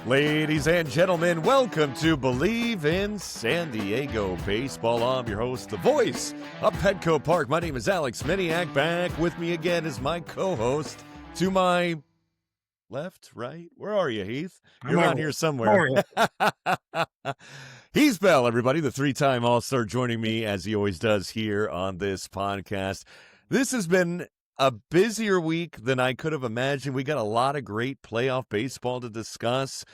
Ladies and gentlemen, welcome to Bleav in San Diego Baseball. I'm your host, the voice of Petco Park. My name is Alex Miniak. Back with me again is my co-host to my left, right? Where are you, Heath? You're around here somewhere. He's Bell, everybody, the three-time All-Star, joining me as he always does here on this podcast. This has been a busier week than I could have imagined. We got a lot of great playoff baseball to discuss.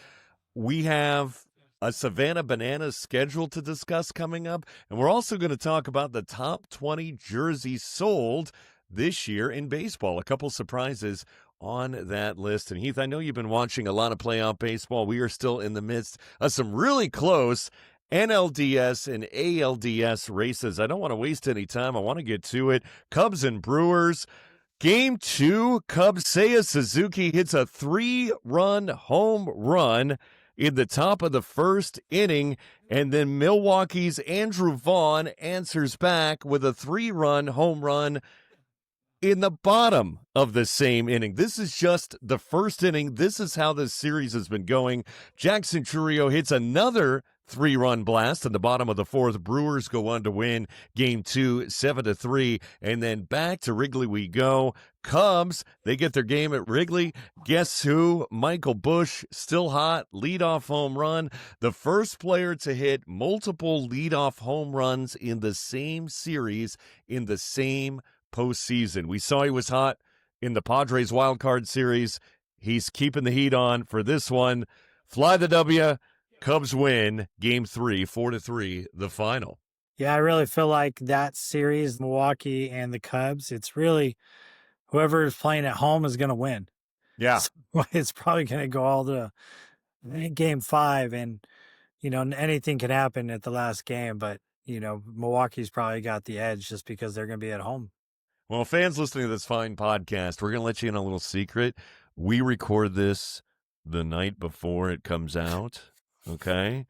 We have a Savannah Bananas schedule to discuss coming up, and we're also going to talk about the top 20 jerseys sold this year in baseball. A couple surprises on that list. And Heath, I know you've been watching a lot of playoff baseball. We are still in the midst of some really close NLDS and ALDS races. I don't want to waste any time. I want to get to it. Cubs and Brewers. Game 2, Cubs' Seiya Suzuki hits a 3-run home run in the top of the first inning, and then Milwaukee's Andrew Vaughn answers back with a 3-run home run in the bottom of the same inning. This is just the first inning. This is how this series has been going. Jackson Chourio hits another 3-run blast in the bottom of the fourth. Brewers go on to win Game 2, 7-3, and then back to Wrigley we go. Cubs, they get their game at Wrigley. Guess who? Michael Busch, still hot, leadoff home run. The first player to hit multiple leadoff home runs in the same series in the same postseason. We saw he was hot in the Padres wild card series. He's keeping the heat on for this one. Fly the W. Cubs win Game 3, 4-3, the final. Yeah, I really feel like that series, Milwaukee and the Cubs, it's really whoever is playing at home is going to win. Yeah. So it's probably going to go all to Game 5, and, anything can happen at the last game, but, Milwaukee's probably got the edge just because they're going to be at home. Well, fans listening to this fine podcast, we're going to let you in a little secret. We record this the night before it comes out. Okay,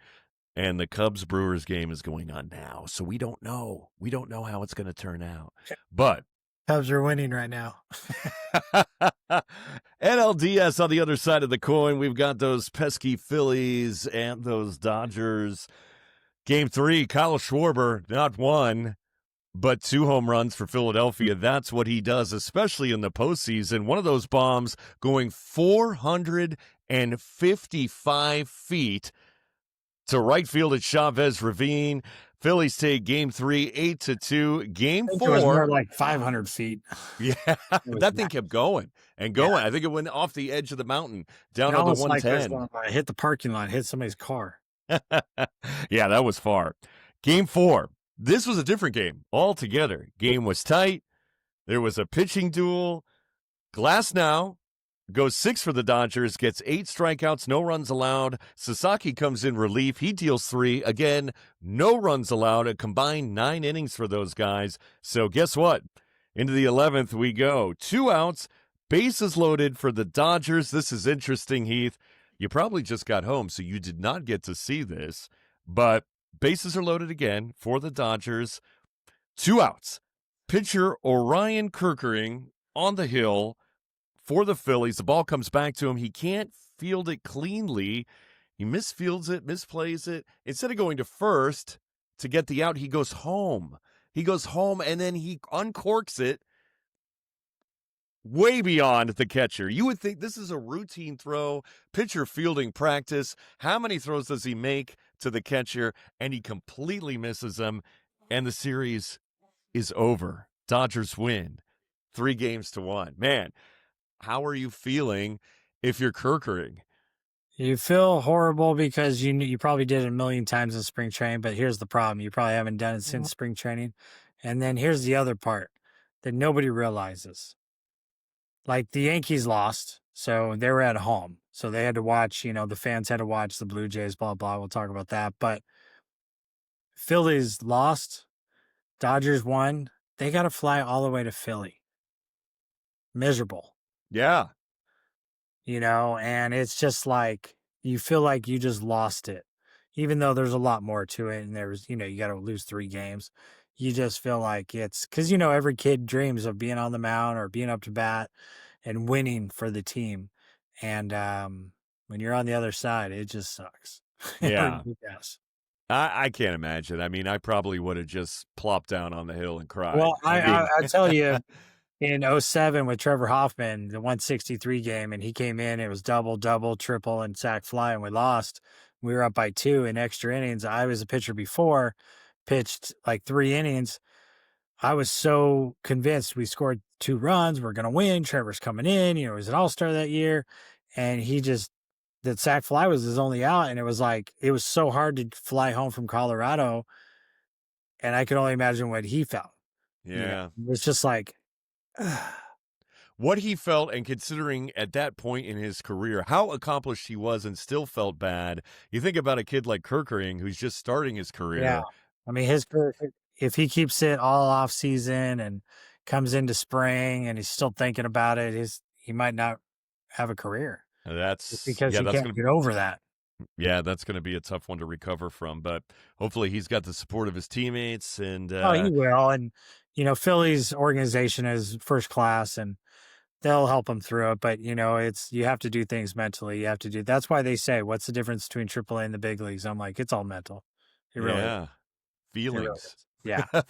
and the Cubs-Brewers game is going on now, so we don't know. We don't know how it's going to turn out. But Cubs are winning right now. NLDS on the other side of the coin, we've got those pesky Phillies and those Dodgers. Game 3, Kyle Schwarber, not one, but 2 home runs for Philadelphia. That's what he does, especially in the postseason. One of those bombs going 455 feet to right field at Chavez Ravine. Phillies take Game 3, 8-2. Game 4. It was more like 500 feet. Yeah, that thing kept going and going. Yeah. I think it went off the edge of the mountain down to the 110. Like hit the parking lot, hit somebody's car. Yeah, that was far. Game 4. This was a different game altogether. Game was tight. There was a pitching duel. Glasnow goes 6 for the Dodgers, gets 8 strikeouts, no runs allowed. Sasaki comes in relief. He deals 3. Again, no runs allowed. A combined 9 innings for those guys. So guess what? Into the 11th we go. 2 outs, bases loaded for the Dodgers. This is interesting, Heath. You probably just got home, so you did not get to see this. But bases are loaded again for the Dodgers. 2 outs. Pitcher Orion Kerkering on the hill for the Phillies. The ball comes back to him. He can't field it cleanly. He misfields it, misplays it. Instead of going to first to get the out, he goes home. He goes home, and then he uncorks it way beyond the catcher. You would think this is a routine throw, pitcher fielding practice. How many throws does he make to the catcher? And he completely misses them, and the series is over. Dodgers win 3-1. Man, how are you feeling if you're Kerkering? You feel horrible because you probably did it a million times in spring training, but here's the problem. You probably haven't done it since spring training. And then here's the other part that nobody realizes. Like, the Yankees lost, so they were at home. So they had to watch, the fans had to watch the Blue Jays, blah, blah. We'll talk about that. But Phillies lost. Dodgers won. They got to fly all the way to Philly. Miserable. Yeah. And it's just like, you feel like you just lost it. Even though there's a lot more to it, and there's, you got to lose 3 games. You just feel like it's, because, every kid dreams of being on the mound or being up to bat and winning for the team. And when you're on the other side, it just sucks. It Yeah. really does. I can't imagine. I mean, I probably would have just plopped down on the hill and cried. Well, I mean, I tell you, in '07 with Trevor Hoffman, the 163 game, and he came in, it was double, double, triple, and sack fly, and we lost. We were up by 2 in extra innings. I was a pitcher before, pitched like 3 innings. I was so convinced we scored 2 runs, we're gonna win. Trevor's coming in, he was an all-star that year, and he just that sack fly was his only out, and it was like it was so hard to fly home from Colorado, and I could only imagine what he felt. yeah. It was just like, What he felt, and considering at that point in his career how accomplished he was and still felt bad, you think about a kid like Kirkering who's just starting his yeah. career. I mean, his career, if he keeps it all off season and comes into spring and he's still thinking about it, he might not have a career just That's because yeah, he that's can't gonna get over that. yeah, that's gonna be a tough one to recover from. But hopefully he's got the support of his teammates and Oh, he will. And, Philly's organization is first class and they'll help him through it. But, you have to do things mentally. That's why they say, what's the difference between AAA and the big leagues? I'm like, it's all mental. It really is. yeah, It really feelings, is. Yeah. the Got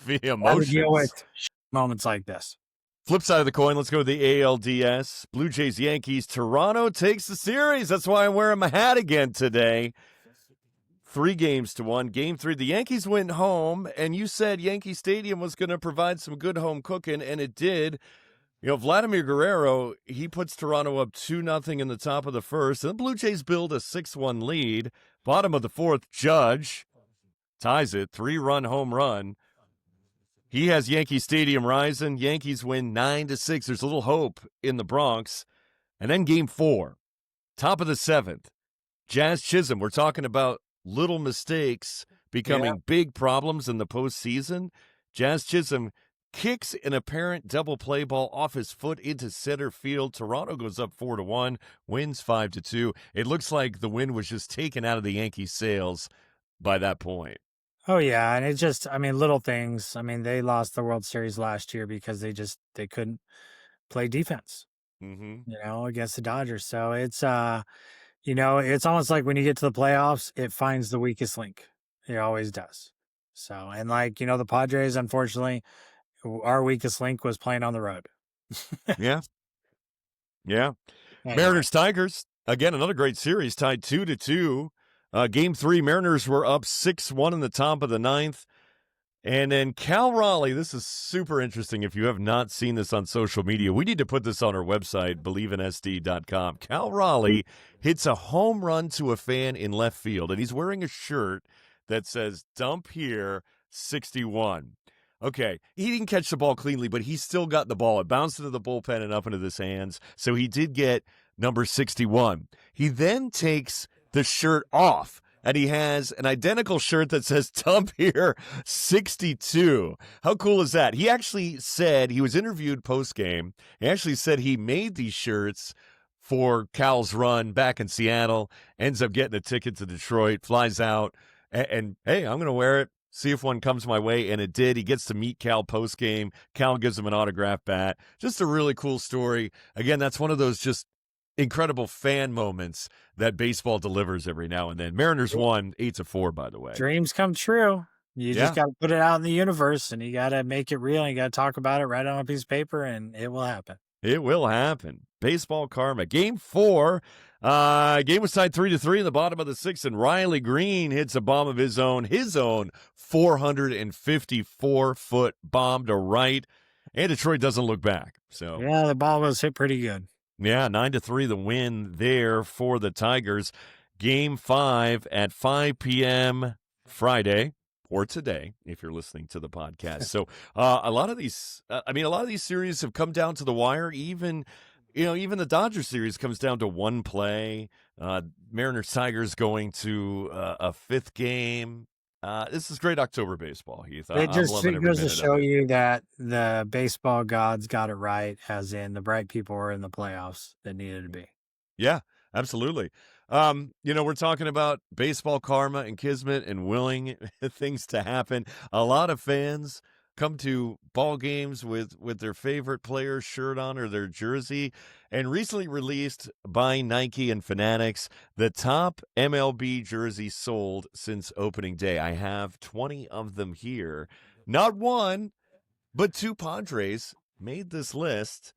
to deal with emotions. moments like this. Flip side of the coin, let's go to the ALDS. Blue Jays, Yankees. Toronto takes the series. That's why I'm wearing my hat again today. 3-1. Game 3, the Yankees went home, and you said Yankee Stadium was going to provide some good home cooking, and it did. Vladimir Guerrero, he puts Toronto up 2-0 in the top of the first, and the Blue Jays build a 6-1 lead. Bottom of the fourth, Judge ties it, 3-run home run. He has Yankee Stadium rising. Yankees win 9-6. There's a little hope in the Bronx. And then game 4, top of the 7th, Jazz Chisholm. We're talking about little mistakes becoming big problems in the postseason. Jazz Chisholm kicks an apparent double play ball off his foot into center field. Toronto goes up 4-1, wins 5-2. It looks like the win was just taken out of the Yankees' sails by that point. Oh yeah, and little things. I mean, they lost the World Series last year because they couldn't play defense, Mm-hmm. against the Dodgers. So it's almost like when you get to the playoffs, it finds the weakest link. It always does. So, and the Padres, unfortunately, our weakest link was playing on the road. Yeah. Yeah. Anyway. Mariners Tigers, again, another great series, tied 2-2. Game 3, Mariners were up 6-1 in the top of the 9th. And then Cal Raleigh, this is super interesting. If you have not seen this on social media, we need to put this on our website, BleavInSD.com. Cal Raleigh hits a home run to a fan in left field, and he's wearing a shirt that says, "Dump here, 61." Okay, he didn't catch the ball cleanly, but he still got the ball. It bounced into the bullpen and up into his hands, so he did get number 61. He then takes the shirt off, and he has an identical shirt that says "Dump here, 62." How cool is that? He actually said, he was interviewed post-game, he actually said he made these shirts for Cal's run back in Seattle, ends up getting a ticket to Detroit, flies out, and hey, I'm going to wear it, see if one comes my way, and it did. He gets to meet Cal post-game. Cal gives him an autograph bat. Just a really cool story. Again, that's one of those just incredible fan moments that baseball delivers every now and then. Mariners won 8-4, by the way. Dreams come true. You just got to put it out in the universe, and you got to make it real. And you got to talk about it, write it on a piece of paper, and it will happen. It will happen. Baseball karma. Game 4. Game was tied 3-3 in the bottom of the 6th, and Riley Green hits a bomb of his own 454-foot bomb to right, and Detroit doesn't look back. So yeah, the ball was hit pretty good. Yeah, 9-3 the win there for the Tigers. Game 5 at 5 p.m. Friday, or today, if you're listening to the podcast. So a lot of these series have come down to the wire. Even the Dodgers series comes down to one play. Mariners Tigers going to a 5th game. This is great October baseball, Heath. It I'm just loving every goes to minute of show it. you that the baseball gods got it right, as in the bright people were in the playoffs that needed to be. Yeah, absolutely. We're talking about baseball karma and kismet and willing things to happen. A lot of fans come to ball games with their favorite player's shirt on or their jersey. And recently released by Nike and Fanatics, the top MLB jersey sold since opening day. I have 20 of them here. Not one, but two Padres made this list.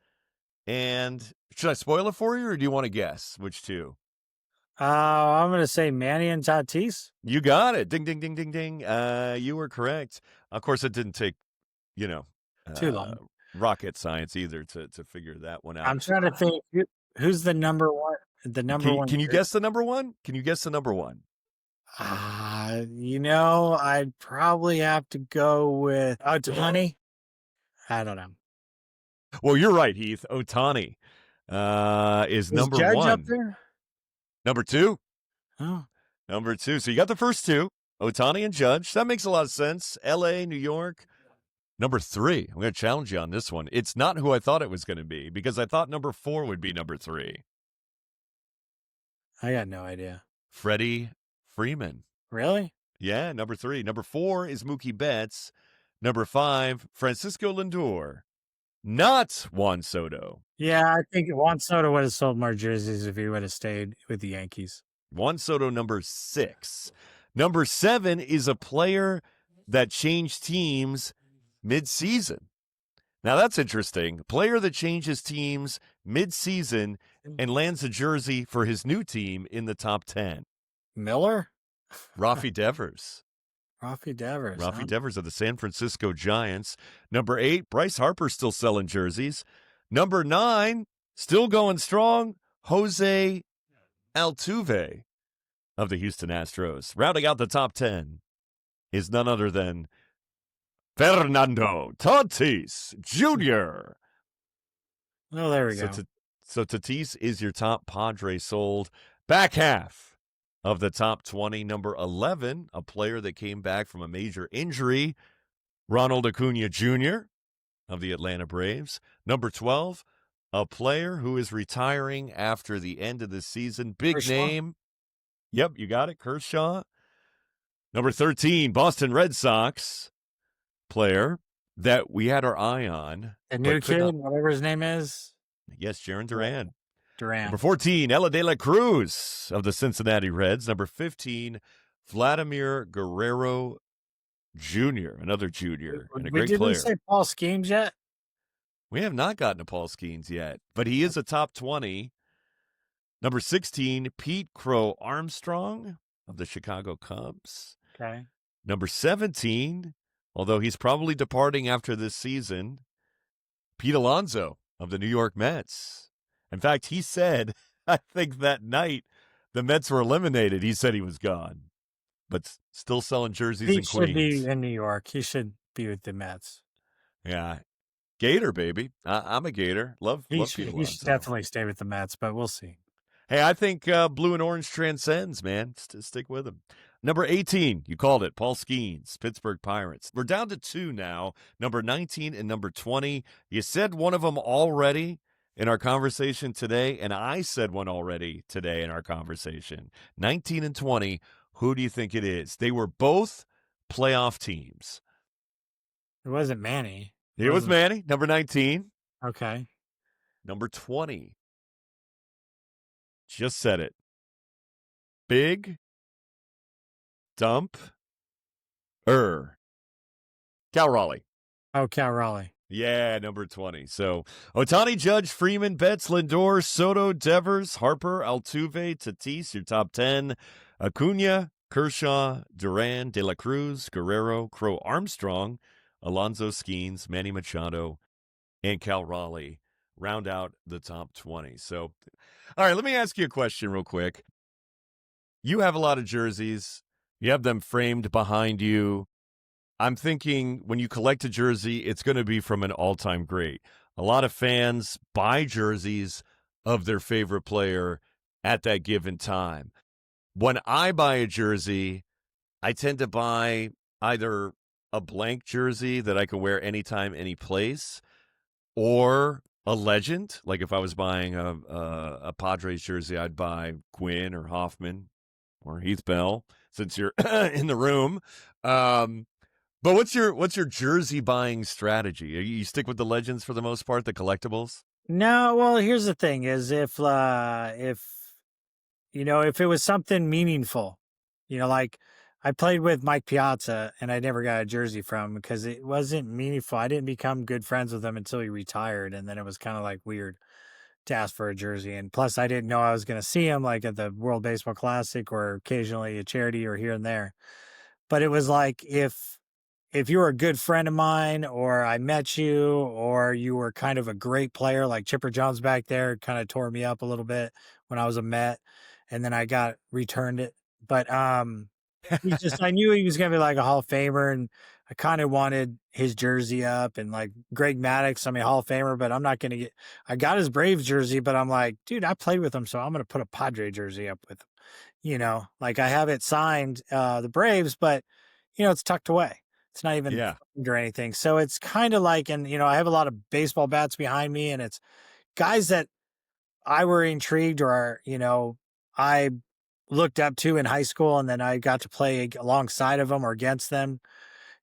And should I spoil it for you, or do you want to guess which two? I'm going to say Manny and Tatis. You got it. Ding, ding, ding, ding, ding. You were correct. Of course, it didn't take, Too long. rocket science either to figure that one out. I'm trying to think who's the number one. The number one. Can you guess the number one? Can you guess the number one? I'd probably have to go with Ohtani. I don't know. Well, you're right, Heath. Ohtani is number Judge one. Up there? Number two. Oh. Number two. So you got the first two, Ohtani and Judge. That makes a lot of sense. L.A., New York. Number three. I'm going to challenge you on this one. It's not who I thought it was going to be, because I thought number four would be number three. I got no idea. Freddie Freeman. Really? Yeah, number three. Number four is Mookie Betts. Number five, Francisco Lindor. Not Juan Soto. Yeah, I think Juan Soto would have sold more jerseys if he would have stayed with the Yankees. Juan Soto, number six. Number seven is a player that changed teams mid-season. Now, that's interesting. A player that changes teams mid-season and lands a jersey for his new team in the top 10. Miller? Rafi Devers. Rafi Devers. Rafi Devers of the San Francisco Giants. Number 8, Bryce Harper still selling jerseys. Number 9, still going strong, Jose Altuve of the Houston Astros. Rounding out the top 10 is none other than Fernando Tatis Jr. Oh, there we go. So Tatis is your top Padre sold. Back half of the top 20, number 11, a player that came back from a major injury, Ronald Acuna Jr. of the Atlanta Braves. Number 12, a player who is retiring after the end of the season. Big Kershaw. Name. Yep, you got it, Kershaw. Number 13, Boston Red Sox player that we had our eye on. The new kid, whatever his name is. Yes, Jarren Duran. Duran. Number 14, Ella De La Cruz of the Cincinnati Reds. Number 15, Vladimir Guerrero Jr., another junior and a great player. We didn't say Paul Skeens yet? We have not gotten to Paul Skeens yet, but he is a top 20. Number 16, Pete Crow Armstrong of the Chicago Cubs. Okay. Number 17, although he's probably departing after this season, Pete Alonso of the New York Mets. In fact, he said, I think that night the Mets were eliminated, he said he was gone, but still selling jerseys in Queens. He should be in New York. He should be with the Mets. Yeah. Gator, baby. I'm a Gator. Love Pete Alonso. He should definitely stay with the Mets, but we'll see. Hey, I think blue and orange transcends, man. Stick with him. Number 18, you called it, Paul Skeens, Pittsburgh Pirates. We're down to 2 now, number 19 and number 20. You said one of them already in our conversation today, and I said one already today in our conversation. 19 and 20, who do you think it is? They were both playoff teams. It wasn't Manny. It was Manny, number 19. Okay. Number 20. Just said it. Big Dump Cal Raleigh. Oh, Cal Raleigh. Yeah, number 20. So Ohtani, Judge, Freeman, Betts, Lindor, Soto, Devers, Harper, Altuve, Tatis, your top 10. Acuna, Kershaw, Duran, De La Cruz, Guerrero, Crow Armstrong, Alonso Skeens, Manny Machado, and Cal Raleigh round out the top 20. So, all right, let me ask you a question real quick. You have a lot of jerseys. You have them framed behind you. I'm thinking when you collect a jersey, it's going to be from an all-time great. A lot of fans buy jerseys of their favorite player at that given time. When I buy a jersey, I tend to buy either a blank jersey that I can wear anytime, any place, or a legend. Like if I was buying a Padres jersey, I'd buy Gwynn or Hoffman or Heath Bell, since you're in the room. But But what's your jersey buying strategy? You stick with the legends for the most part, the collectibles? No, well, here's the thing: is if if it was something meaningful, like I played with Mike Piazza and I never got a jersey from him because it wasn't meaningful. I didn't become good friends with him until he retired, and then it was kind of like weird to ask for a jersey. And plus, I didn't know I was going to see him like at the World Baseball Classic or occasionally a charity or here and there. But it was like if you were a good friend of mine or I met you or you were kind of a great player like Chipper Jones back there kind of tore me up a little bit when I was a Met and then I got returned it. But I knew he was gonna be like a Hall of Famer and I kind of wanted his jersey up and like Greg Maddux, I mean Hall of Famer, but I'm not gonna get I got his Braves jersey, but I'm like, dude, I played with him, so I'm gonna put a Padre jersey up with him. Like I have it signed, the Braves, but it's tucked away. It's not even Yeah. framed or anything. So it's kind of like, and I have a lot of baseball bats behind me, and it's guys that I were intrigued or I looked up to in high school, and then I got to play alongside of them or against them.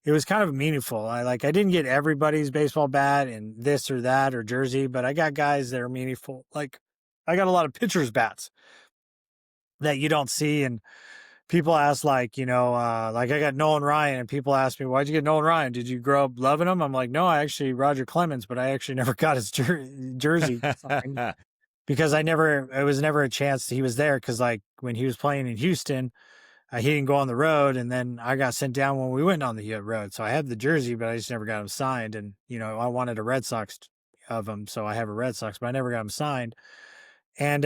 It was kind of meaningful. I didn't get everybody's baseball bat and this or that or jersey, but I got guys that are meaningful. Like I got a lot of pitchers bats that you don't see, and people ask like I got Nolan Ryan and people ask me, why'd you get Nolan Ryan? Did you grow up loving him? I'm like, no, I actually Roger Clemens, but I actually never got his jersey signed because it was never a chance he was there. Cause like when he was playing in Houston, he didn't go on the road. And then I got sent down when we went on the road. So I had the jersey, but I just never got him signed. And, I wanted a Red Sox of him. So I have a Red Sox, but I never got him signed. And,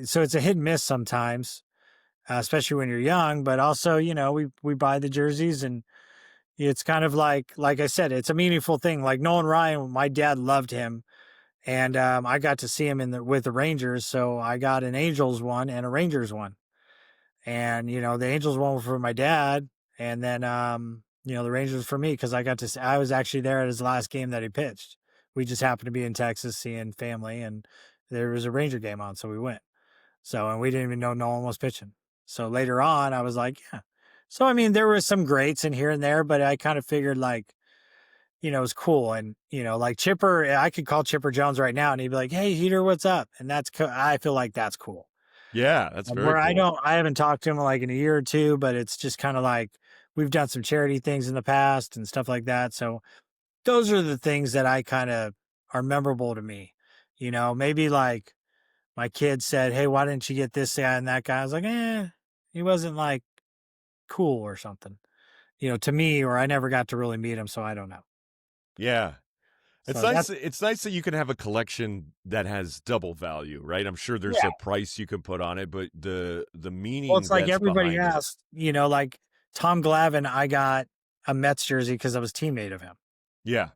so it's a hit and miss sometimes, especially when you're young, but also, we buy the jerseys and it's kind of like I said, it's a meaningful thing. Like Nolan Ryan, my dad loved him and I got to see him with the Rangers. So I got an Angels one and a Rangers one. And, the Angels one was for my dad. And then, the Rangers for me, cause I was actually there at his last game that he pitched. We just happened to be in Texas seeing family and there was a Ranger game on. So we went. So, and we didn't even know Nolan was pitching. So later on, I was like, yeah. So, I mean, there were some greats in here and there, but I kind of figured like, it was cool. And, like Chipper, I could call Chipper Jones right now and he'd be like, hey, Heater, what's up? And I feel like that's cool. Yeah, that's very Where cool. I haven't talked to him like in a year or two, but it's just kind of like we've done some charity things in the past and stuff like that. So those are the things that I kind of are memorable to me. Maybe like, my kid said, hey, why didn't you get this guy and that guy? I was like, he wasn't like cool or something, to me, or I never got to really meet him. So I don't know. Yeah. It's So nice that's, it's nice that you can have a collection that has double value, right? I'm sure there's yeah. a price you can put on it, but the Well, meaning it's like that's everybody behind it. asked, like Tom Glavine, I got a Mets jersey because I was teammate of him, Yeah,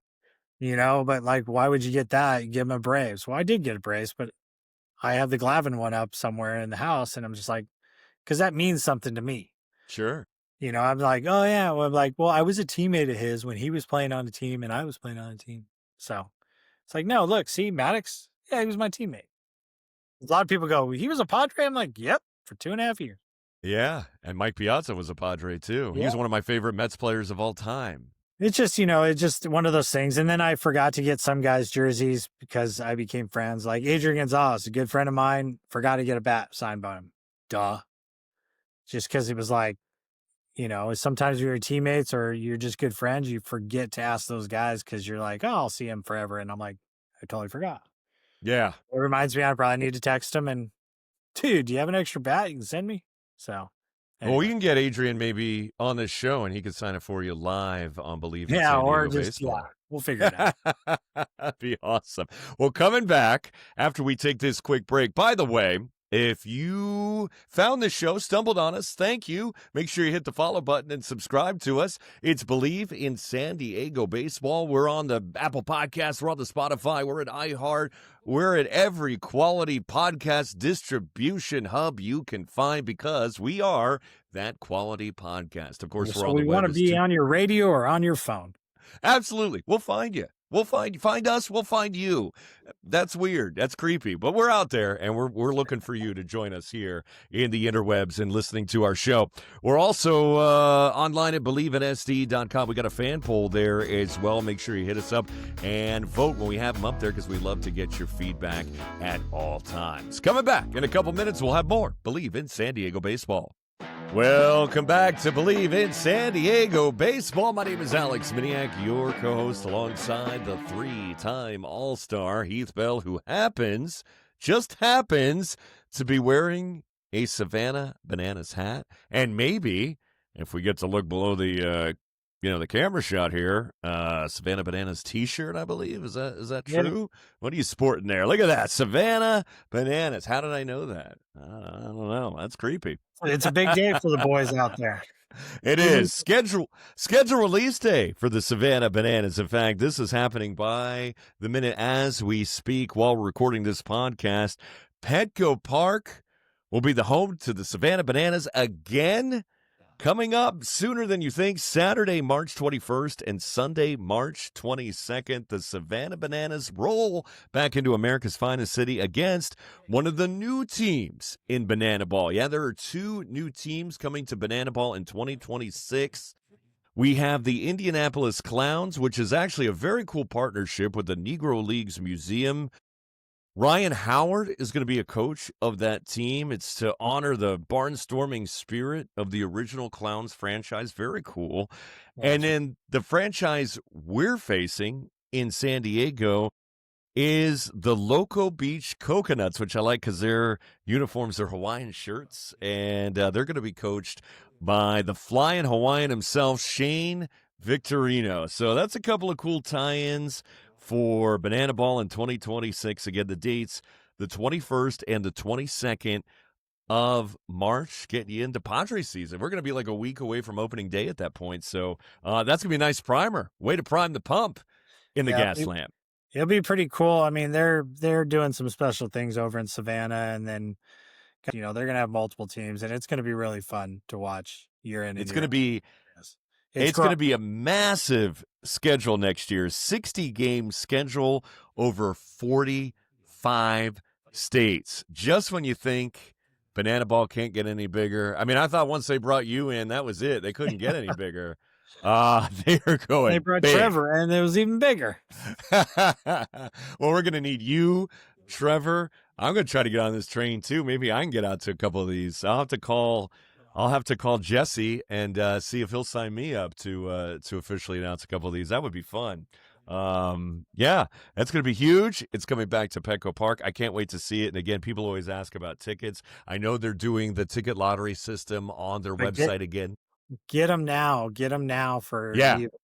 but like, why would you get that? You give him a Braves. Well, I did get a Braves, but I have the Glavine one up somewhere in the house. And I'm just like, because that means something to me. sure. I'm like, oh yeah. Well, I'm like, well, I was a teammate of his when he was playing on the team and I was playing on the team. So it's like, no, look, see, Maddox, yeah, he was my teammate. A lot of people go, he was a Padre. I'm like, yep, for 2.5 years. Yeah, and Mike Piazza was a Padre too. He Yeah. was one of my favorite Mets players of all time. It's just, it's just one of those things. And then I forgot to get some guys' jerseys because I became friends. Like Adrian Gonzalez, a good friend of mine, forgot to get a bat signed by him. Duh. Just because it was like, sometimes you're teammates or you're just good friends, you forget to ask those guys because you're like, oh, I'll see him forever. And I'm like, I totally forgot. Yeah. It reminds me, I probably need to text him and, dude, do you have an extra bat you can send me? So, Well, we anyway. can get Adrian maybe on this show and he could sign it for you live on Bleav in Yeah, San or Diego just, yeah, Baseball. we'll figure it out. That'd be awesome. Well, coming back after we take this quick break. By the way, if you found this show, stumbled on us, thank you. Make sure you hit the follow button and subscribe to us. It's Bleav in San Diego Baseball. We're on the Apple Podcasts. We're on the Spotify. We're at iHeart. We're at every quality podcast distribution hub you can find because we are that quality podcast. Of course, we're So on the we want web. to be on your radio or on your phone. Absolutely. We'll find you. We'll find us. We'll find you. That's weird. That's creepy. But we're out there, and we're looking for you to join us here in the interwebs and listening to our show. We're also online at BleavinSD.com. We got a fan poll there as well. Make sure you hit us up and vote when we have them up there because we love to get your feedback at all times. Coming back in a couple minutes, we'll have more Bleav in San Diego baseball. Welcome back to Bleav in San Diego baseball. My name is Alex Miniak, your co-host, alongside the three-time All-Star Heath Bell, who just happens to be wearing a Savannah Bananas hat. And maybe, if we get to look below the the camera shot here, Savannah Bananas T-shirt, I believe. Is that true? Yeah. What are you sporting there? Look at that, Savannah Bananas. How did I know that? I don't know. That's creepy. It's a big day for the boys out there. It is schedule release day for the Savannah Bananas. In fact, this is happening by the minute as we speak while we're recording this podcast. Petco Park will be the home to the Savannah Bananas again. Coming up sooner than you think, Saturday, March 21st and Sunday, March 22nd, the Savannah Bananas roll back into America's finest city against one of the new teams in Banana Ball. Yeah, there are two new teams coming to Banana Ball in 2026. We have the Indianapolis Clowns, which is actually a very cool partnership with the Negro Leagues Museum. Ryan Howard is going to be a coach of that team. It's to honor the barnstorming spirit of the original Clowns franchise. Very cool. And then the franchise we're facing in San Diego is the Loco Beach Coconuts, which I like because their uniforms are Hawaiian shirts, and they're going to be coached by the flying Hawaiian himself, Shane Victorino. So that's a couple of cool tie-ins for Banana Ball in 2026. Again, the dates, the 21st and the 22nd of March, getting you into Padres season. We're going to be like a week away from opening day at that point. So that's going to be a nice primer. Way to prime the pump in the gas lamp. It'll be pretty cool. I mean, they're doing some special things over in Savannah, and then, they're going to have multiple teams, and it's going to be really fun to watch year in and year out. It's going to be a massive schedule next year, 60-game schedule over 45 states. Just when you think Banana Ball can't get any bigger. I mean, I thought once they brought you in, that was it. They couldn't get any bigger. They are going They brought big. Trevor, and it was even bigger. Well, we're going to need you, Trevor. I'm going to try to get on this train, too. Maybe I can get out to a couple of these. I'll have to call Jesse and see if he'll sign me up to officially announce a couple of these. That would be fun. Yeah, that's going to be huge. It's coming back to Petco Park. I can't wait to see it. And again, people always ask about tickets. I know they're doing the ticket lottery system on their website again. Get them now. Get them now for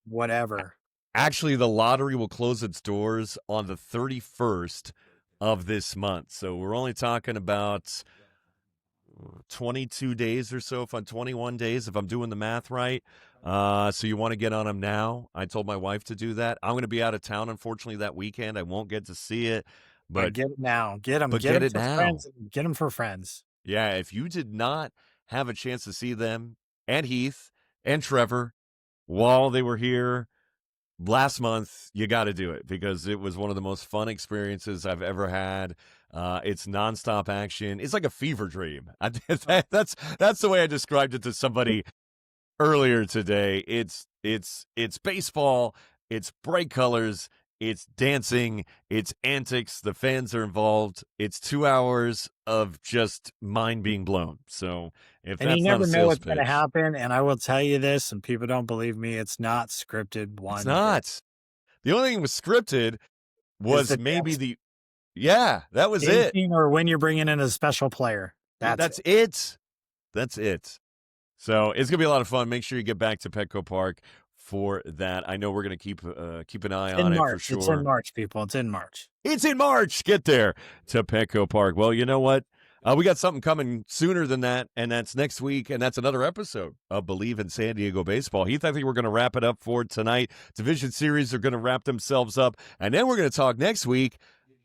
whatever. Actually, the lottery will close its doors on the 31st of this month. So we're only talking about 22 days or so, 21 days, if I'm doing the math right. So you want to get on them now. I told my wife to do that. I'm going to be out of town, unfortunately, that weekend. I won't get to see it. But get it now. Get them. Get it now. Friends. Get them for friends. Yeah, if you did not have a chance to see them and Heath and Trevor while they were here last month, you got to do it because it was one of the most fun experiences I've ever had. It's nonstop action. It's like a fever dream. That's the way I described it to somebody earlier today. It's baseball. It's bright colors. It's dancing. It's antics. The fans are involved. It's 2 hours of just mind being blown. So if and that's you never not a know sales what's pitch, going to happen. And I will tell you this, and people don't believe me. It's not scripted. It's not. The only thing was scripted was maybe that was it. Or when you're bringing in a special player. That's it. That's it. So it's gonna be a lot of fun. Make sure you get back to Petco Park for that. I know we're gonna keep an eye on it for sure. It's in March, people. It's in March. It's in March. Get there to Petco Park. Well, you know what? We got something coming sooner than that, and that's next week, and that's another episode of Bleav in San Diego Baseball. Heath, I think we're going to wrap it up for tonight. Division series are going to wrap themselves up, and then we're going to talk next week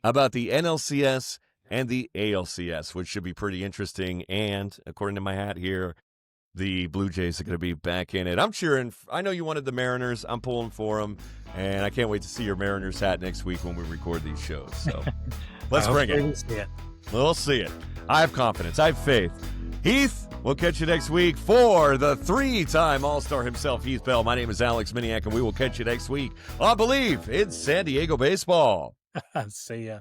about the NLCS and the ALCS, which should be pretty interesting. And according to my hat here, the Blue Jays are going to be back in it. I'm cheering. I know you wanted the Mariners. I'm pulling for them, and I can't wait to see your Mariners hat next week when we record these shows. So let's bring it. We'll see it. I have confidence. I have faith. Heath, we'll catch you next week for the 3-time All-Star himself, Heath Bell. My name is Alex Miniak, and we will catch you next week on Bleav in San Diego Baseball. See ya.